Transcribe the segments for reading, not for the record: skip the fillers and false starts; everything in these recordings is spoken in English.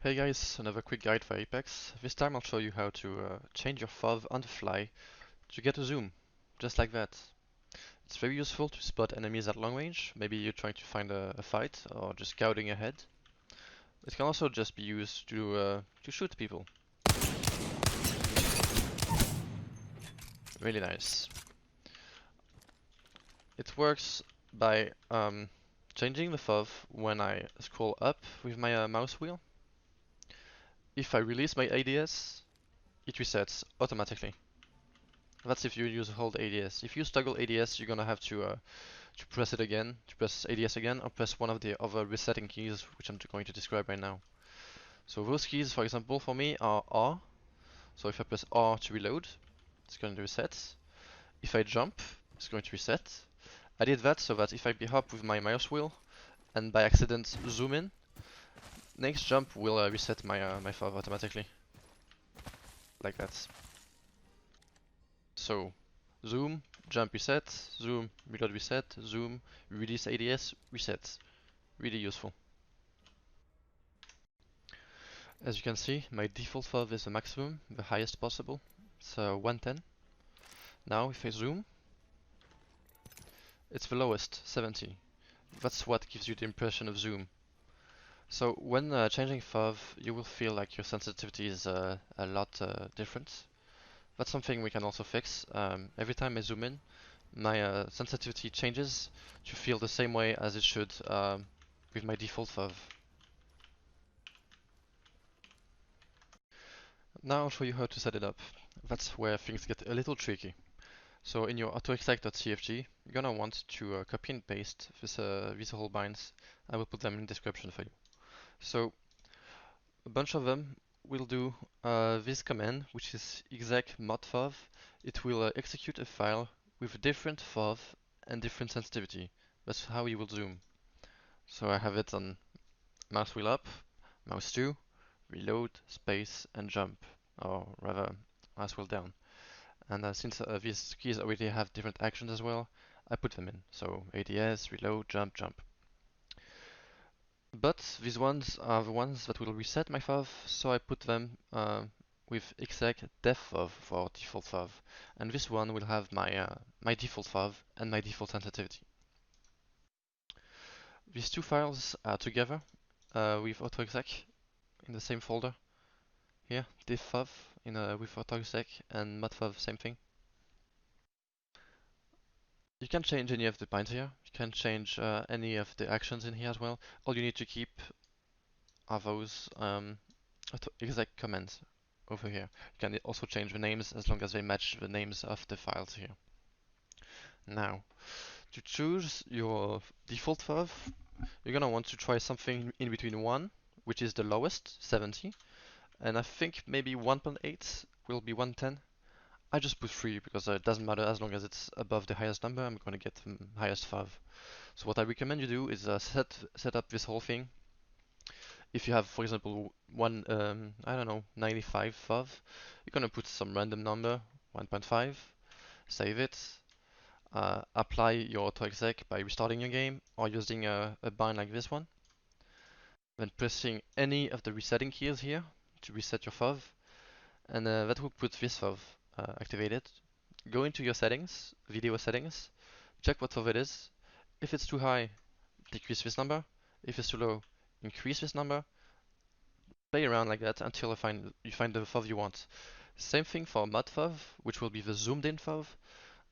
Hey guys, another quick guide for Apex. This time I'll show you how to change your FOV on the fly to get a zoom, just like that. It's very useful to spot enemies at long range, maybe you're trying to find a fight or just scouting ahead. It can also just be used to shoot people. Really nice. It works by changing the FOV when I scroll up with my mouse wheel. If I release my ADS, it resets automatically. That's if you use hold ADS. If you toggle ADS, you're gonna have to press it again, to press ADS again, or press one of the other resetting keys, which I'm going to describe right now. So those keys, for example, for me are R. So if I press R to reload, it's going to reset. If I jump, it's going to reset. I did that so that if I be up with my mouse wheel and by accident zoom in, next jump will reset my FOV automatically, like that. So zoom, jump reset, zoom, reload reset, zoom, release ADS, reset. Really useful. As you can see, my default FOV is the maximum, the highest possible. It's 110. Now if I zoom, it's the lowest, 70. That's what gives you the impression of zoom. So when changing FOV, you will feel like your sensitivity is a lot different. That's something we can also fix. Every time I zoom in, my sensitivity changes to feel the same way as it should with my default FOV. Now I'll show you how to set it up. That's where things get a little tricky. So in your autoexec.cfg, you're gonna want to copy and paste these whole binds. I will put them in the description for you. So a bunch of them will do this command, which is exec modfov. It will execute a file with different FOV and different sensitivity. That's how you will zoom. So I have it on mouse wheel up, mouse 2, reload, space, and jump, or rather mouse wheel down. And since these keys already have different actions as well, I put them in. So ADS, reload, jump, jump. But these ones are the ones that will reset my FOV, so I put them with exec deffov for default FOV. And this one will have my default FOV and my default sensitivity. These two files are together with autoexec in the same folder. Here, deffov with autoexec and modfov, same thing. You can change any of the binds here. You can change any of the actions in here as well. All you need to keep are those exec commands over here. You can also change the names as long as they match the names of the files here. Now, to choose your default FOV, you're gonna want to try something in between 1, which is the lowest, 70, and I think maybe 1.8 will be 110. I just put 3 because it doesn't matter as long as it's above the highest number, I'm gonna get the highest FOV. So what I recommend you do is set up this whole thing. If you have, for example, I don't know, 95 FOV, you're gonna put some random number, 1.5, save it, apply your autoexec by restarting your game or using a bind like this one, then pressing any of the resetting keys here to reset your FOV, and that will put this FOV activated. Go into your settings, video settings, check what FOV it is. If it's too high, decrease this number. If it's too low, increase this number. Play around like that until you find the FOV you want. Same thing for modfov, which will be the zoomed in FOV.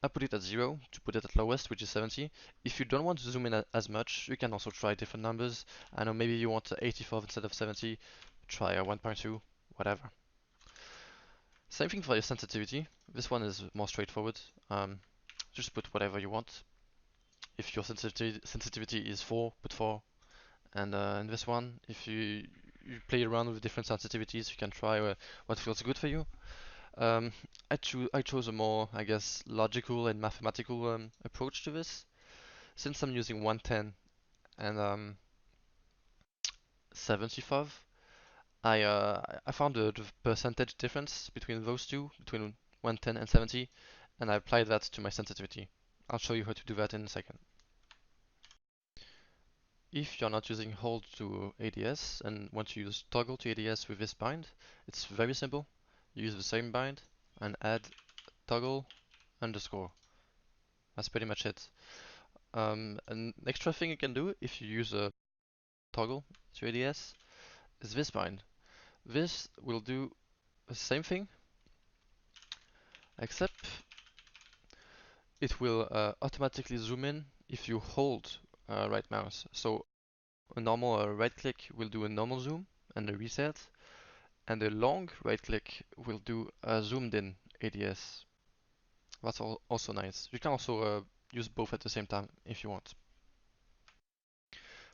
I put it at 0 to put it at lowest, which is 70. If you don't want to zoom in as much, you can also try different numbers. I know maybe you want 85 instead of 70. Try a 1.2, whatever. Same thing for your sensitivity. This one is more straightforward. Just put whatever you want. If your sensitivity is 4, put 4. And in this one, if you play around with different sensitivities, you can try what feels good for you. I chose a more, I guess, logical and mathematical approach to this. Since I'm using 110 and 75, I found the percentage difference between those two, between 110 and 70, and I applied that to my sensitivity. I'll show you how to do that in a second. if you're not using hold to ADS and want to use toggle to ADS with this bind, it's very simple. You use the same bind and add toggle underscore. That's pretty much it. An extra thing you can do if you use a toggle to ADS is this bind. This will do the same thing, except it will automatically zoom in if you hold right mouse. So a normal right click will do a normal zoom and a reset, and a long right click will do a zoomed in ADS. That's also nice. You can also use both at the same time if you want.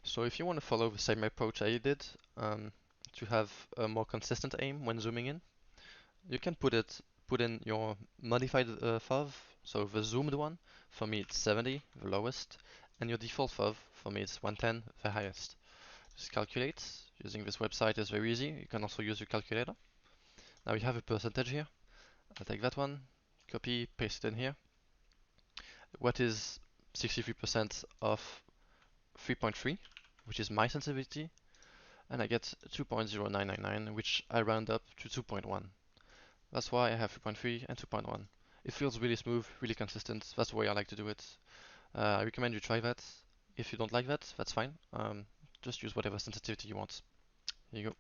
So if you want to follow the same approach I did to have a more consistent aim when zooming in, you can put in your modified FOV, so the zoomed one. For me it's 70, the lowest, and your default FOV, for me it's 110, the highest. Just calculate. Using this website is very easy. You can also use your calculator. Now we have a percentage here. I'll take that one, copy, paste it in here. What is 63% of 3.3, which is my sensitivity, and I get 2.0999, which I round up to 2.1. That's why I have 3.3 and 2.1. It feels really smooth, really consistent. That's the way I like to do it. I recommend you try that. If you don't like that, that's fine. Just use whatever sensitivity you want. Here you go.